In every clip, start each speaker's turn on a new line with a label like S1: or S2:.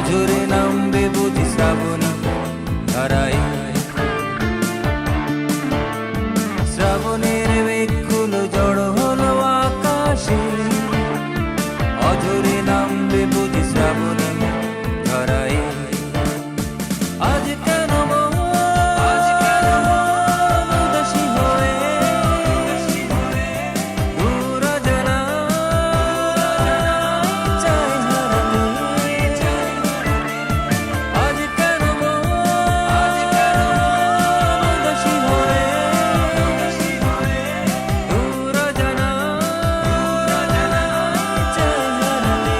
S1: অঝরে নামবে বুঝি শ্রাবণী ধারায়। শ্রাবণের মেঘগুলো জড়ো হলো আকাশে, অঝরে নামবে বুঝি শ্রাবণী ধারায়। আজ কেন মন উদাসী হয়ে দূর অজানায় চায় হারাতে। আজ কেন মন উদাসী হয়ে দূর অজানায় চায় হারাতে।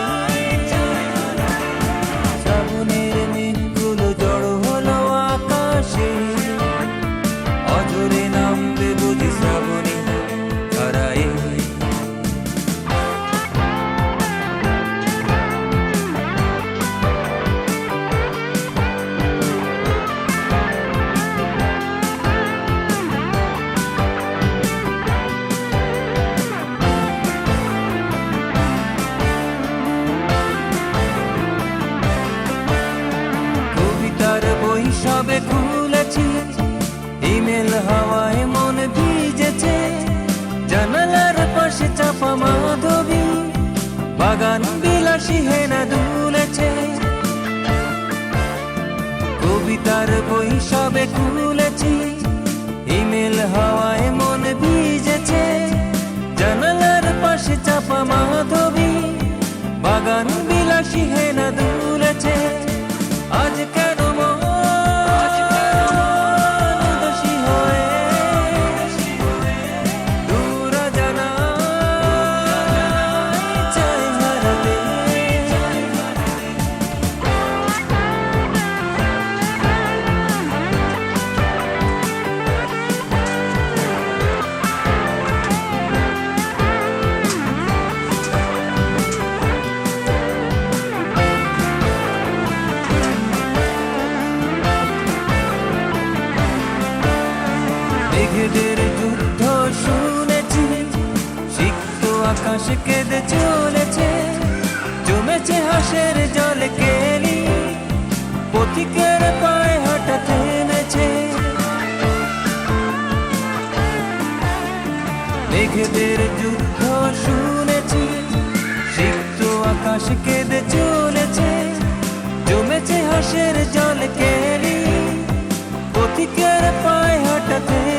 S1: শ্রাবণের মেঘগুলো জড়ো হলো আকাশে, অঝরে নামবে বুঝি শ্রাবণী ধারায়। কবিতার বই সবে খুলেছি, ইমেল হাওয়ায় মন ভিজেছে। জানালার পাশে চাপা মাধবী, বাগান বিলাসী হেনা দুলেছে। কবিতার বই সবে খুলেছি, ইমেল হাওয়ায় মন ভিজেছে। জানালার পাশে চাপা মাধবী, বাগান বিলাসী হেনা দুলেছে। আজ কেন মন উদাসী হয়ে দূর অজানায় চায় হারাতে। মেঘেদের যুদ্ধ শুনেছি, সিক্ত আকাশ কেঁদে চলেছে। জমেছে হাসের জলে কেলি, পথিকের পায়ে হাঁটা থেমেছে। মেঘেদের যুদ্ধ শুনেছি, সিক্ত আকাশ কেঁদে চলেছে। জমেছে হাসের জলে কেলি, পথিকের পায়ে হাঁটা থেমেছে।